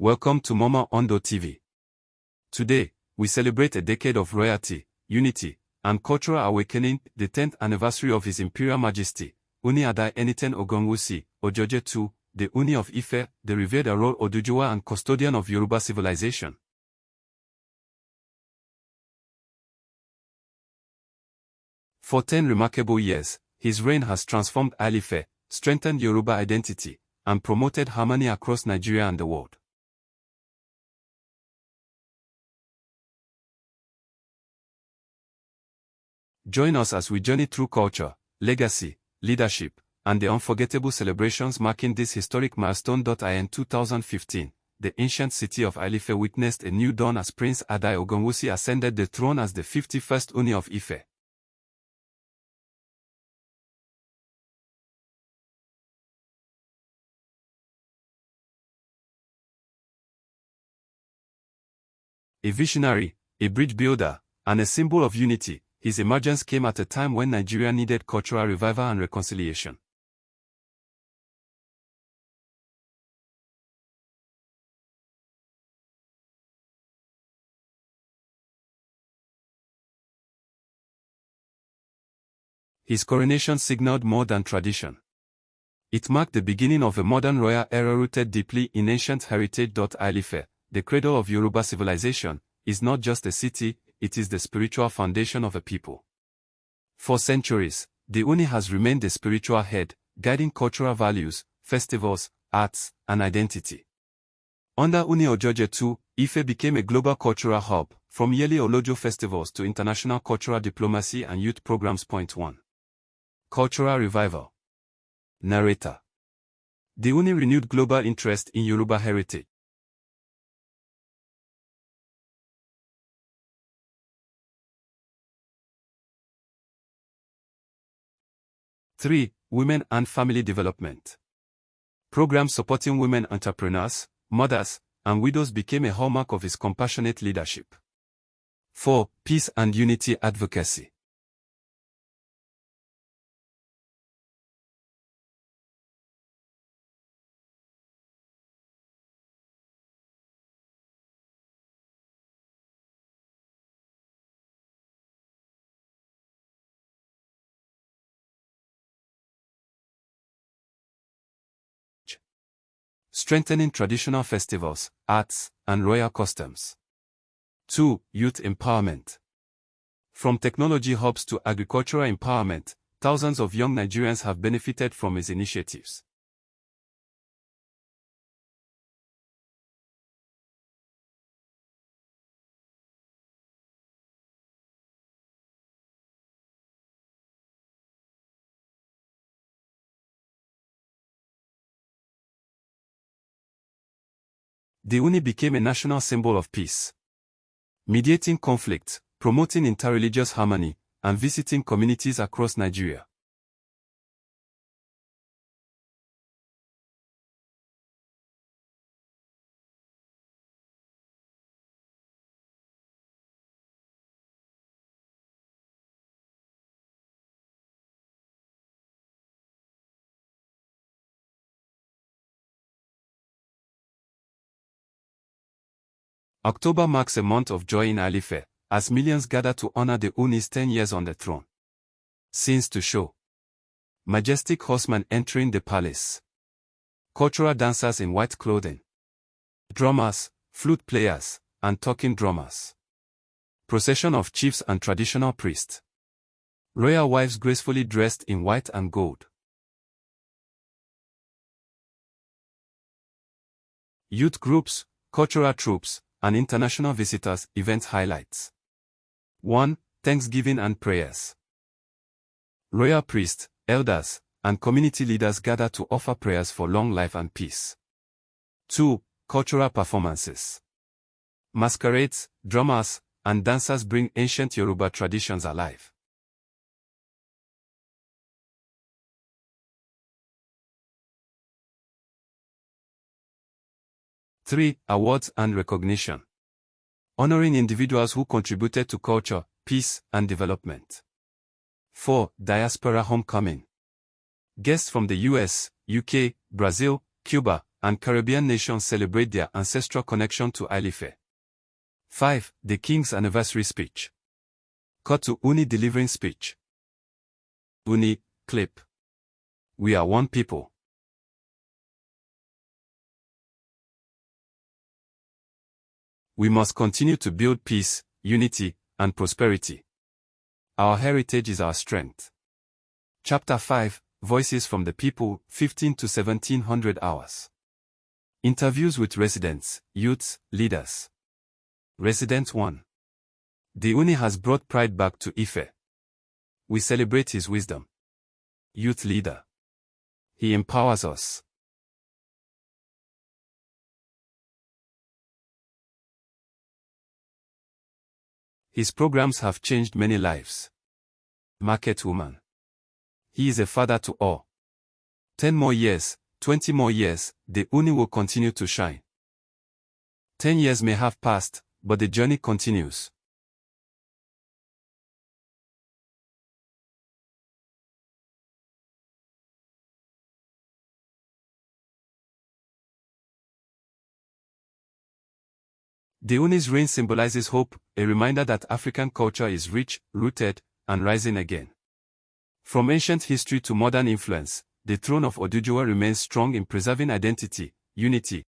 Welcome to Mama Ondo TV. Today, we celebrate a decade of royalty, unity, and cultural awakening, the 10th anniversary of His Imperial Majesty, Ooni Adeyeye Enitan Ogunwusi Ojaja II, the Ooni of Ife, the revered Oduduwa and custodian of Yoruba civilization. For 10 remarkable years, his reign has transformed Ile-Ife, strengthened Yoruba identity, and promoted harmony across Nigeria and the world. Join us as we journey through culture, legacy, leadership, and the unforgettable celebrations marking this historic milestone. In 2015, the ancient city of Ile-Ife witnessed a new dawn as Prince Adeyeye Ogunwusi ascended the throne as the 51st Ooni of Ife. A visionary, a bridge builder, and a symbol of unity, his emergence came at a time when Nigeria needed cultural revival and reconciliation. His coronation signaled more than tradition. It marked the beginning of a modern royal era rooted deeply in ancient heritage. Ile-Ife, the cradle of Yoruba civilization, is not just a city, it is the spiritual foundation of a people. For centuries, the Ooni has remained the spiritual head, guiding cultural values, festivals, arts, and identity. Under Ooni Ojaja II, Ife became a global cultural hub, from yearly Olojo festivals to international cultural diplomacy and youth programs. Point 1. Cultural revival. Narrator. The Ooni renewed global interest in Yoruba heritage. Three, women and family development. Programs supporting women entrepreneurs, mothers, and widows became a hallmark of his compassionate leadership. 4. Peace and unity advocacy. Strengthening traditional festivals, arts, and royal customs. 2. Youth empowerment. From technology hubs to agricultural empowerment, thousands of young Nigerians have benefited from his initiatives. The Ooni became a national symbol of peace, mediating conflict, promoting interreligious harmony, and visiting communities across Nigeria. October marks a month of joy in Ile-Ife, as millions gather to honor the Ooni's 10 years on the throne. Scenes to show. Majestic horsemen entering the palace. Cultural dancers in white clothing. Drummers, flute players, and talking drummers. Procession of chiefs and traditional priests. Royal wives gracefully dressed in white and gold. Youth groups, cultural troops, and international visitors. Event highlights. 1. Thanksgiving and prayers. Royal priests, elders, and community leaders gather to offer prayers for long life and peace. 2. Cultural performances. Masquerades, drummers, and dancers bring ancient Yoruba traditions alive. Three, awards and recognition. Honoring individuals who contributed to culture, peace, and development. 4. Diaspora homecoming. Guests from the US, UK, Brazil, Cuba, and Caribbean nations celebrate their ancestral connection to Ile-Ife. 5. The King's Anniversary Speech. Cut to Ooni delivering speech. Ooni, clip. We are one people. We must continue to build peace, unity, and prosperity. Our heritage is our strength. Chapter 5, Voices from the People, 15 to 1700 hours. Interviews with residents, youths, leaders. Resident 1. The Ooni has brought pride back to Ife. We celebrate his wisdom. Youth leader. He empowers us. His programs have changed many lives. Market woman. He is a father to all. 10 more years, 20 more years, the Ooni will continue to shine. 10 years may have passed, but the journey continues. The Ooni's reign symbolizes hope, a reminder that African culture is rich, rooted, and rising again. From ancient history to modern influence, the throne of Ojaja remains strong in preserving identity, unity,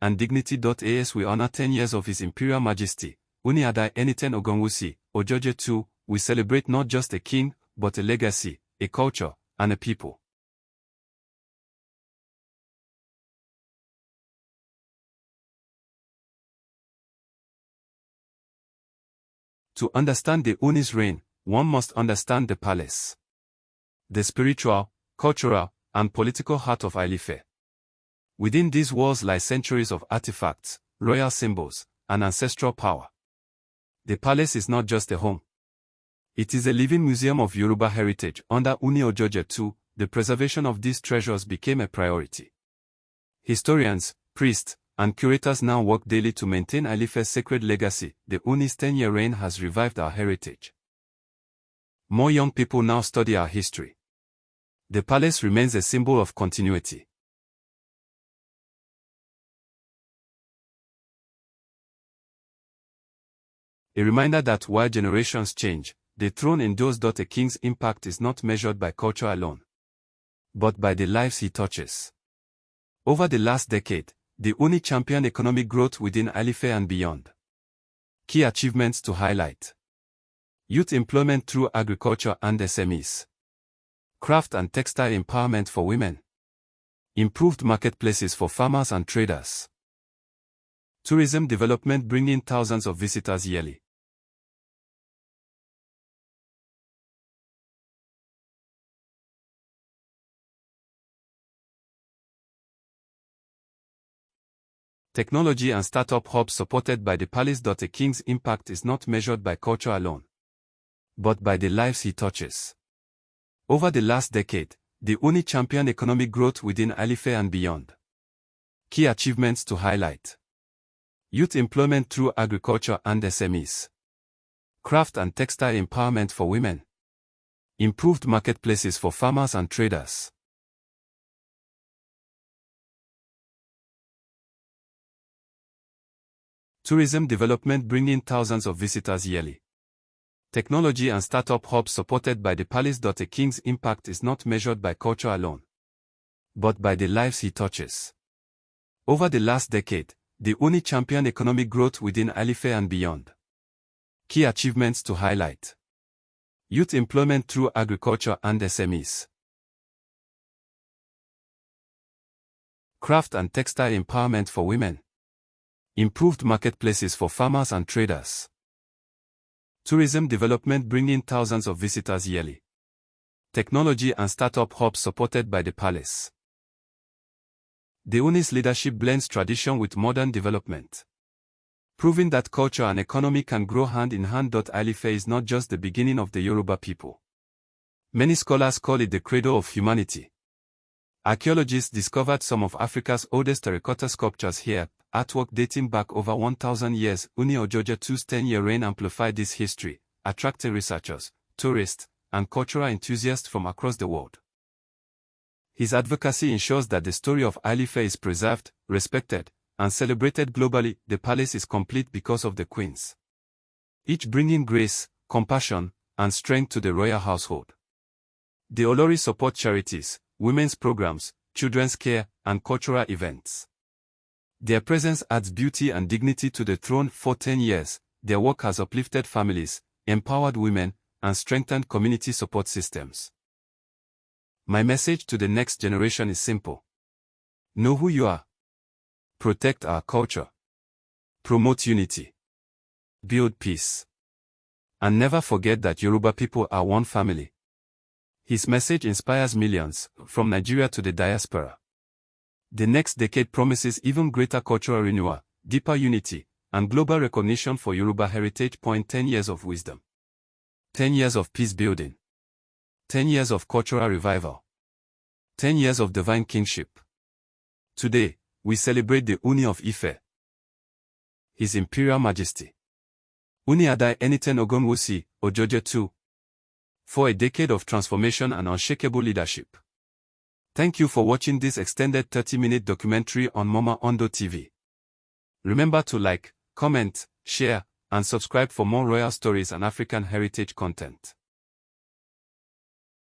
and dignity. As we honor 10 years of His Imperial Majesty, Ooni Adeyeye Enitan Ogunwusi Ojaja II, we celebrate not just a king, but a legacy, a culture, and a people. To understand the Ooni's reign, one must understand the palace. The spiritual, cultural, and political heart of Ile-Ife. Within these walls lie centuries of artifacts, royal symbols, and ancestral power. The palace is not just a home. It is a living museum of Yoruba heritage. Under Ooni Ojaja II, the preservation of these treasures became a priority. Historians, priests, and curators now work daily to maintain Ile-Ife's sacred legacy. The Ooni's 10-year reign has revived our heritage. More young people now study our history. The palace remains a symbol of continuity. A reminder that while generations change, the throne endures. A king's impact is not measured by culture alone, but by the lives he touches. Over the last decade, the Ooni championed economic growth within Ile-Ife and beyond. Key achievements to highlight: youth employment through agriculture and SMEs. Craft and textile empowerment for women. Improved marketplaces for farmers and traders. Tourism development bringing thousands of visitors yearly. Technology and startup hubs supported by the palace. A king's impact is not measured by culture alone, but by the lives he touches. Over the last decade, the Ooni championed economic growth within Ile-Ife and beyond. Key achievements to highlight: youth employment through agriculture and SMEs. Craft and textile empowerment for women. Improved marketplaces for farmers and traders. Tourism development bringing thousands of visitors yearly. Technology and startup hubs supported by the palace. A king's impact is not measured by culture alone, but by the lives he touches. Over the last decade, the Ooni championed economic growth within Ile-Ife and beyond. Key achievements to highlight: youth employment through agriculture and SMEs. Craft and textile empowerment for women. Improved marketplaces for farmers and traders. Tourism development bringing thousands of visitors yearly. Technology and startup hubs supported by the palace. The Ooni's leadership blends tradition with modern development, proving that culture and economy can grow hand in hand. Ile-Ife is not just the beginning of the Yoruba people. Many scholars call it the cradle of humanity. Archaeologists discovered some of Africa's oldest terracotta sculptures here, artwork dating back over 1,000 years. Ooni Ojaja II's 10-year reign amplified this history, attracting researchers, tourists, and cultural enthusiasts from across the world. His advocacy ensures that the story of Ile-Ife is preserved, respected, and celebrated globally. The palace is complete because of the queens, each bringing grace, compassion, and strength to the royal household. The Olori support charities, women's programs, children's care, and cultural events. Their presence adds beauty and dignity to the throne. For 10 years, their work has uplifted families, empowered women, and strengthened community support systems. My message to the next generation is simple. Know who you are. Protect our culture. Promote unity. Build peace. And never forget that Yoruba people are one family. His message inspires millions, from Nigeria to the diaspora. The next decade promises even greater cultural renewal, deeper unity, and global recognition for Yoruba heritage. 10 years of wisdom. 10 years of peace building. 10 years of cultural revival. 10 years of divine kingship. Today, we celebrate the Ooni of Ife, His Imperial Majesty, Ooni Adeyeye Enitan Ogunwusi Ojaja II, for a decade of transformation and unshakable leadership. Thank you for watching this extended 30-minute documentary on Mama Ondo TV. Remember to like, comment, share, and subscribe for more royal stories and African heritage content.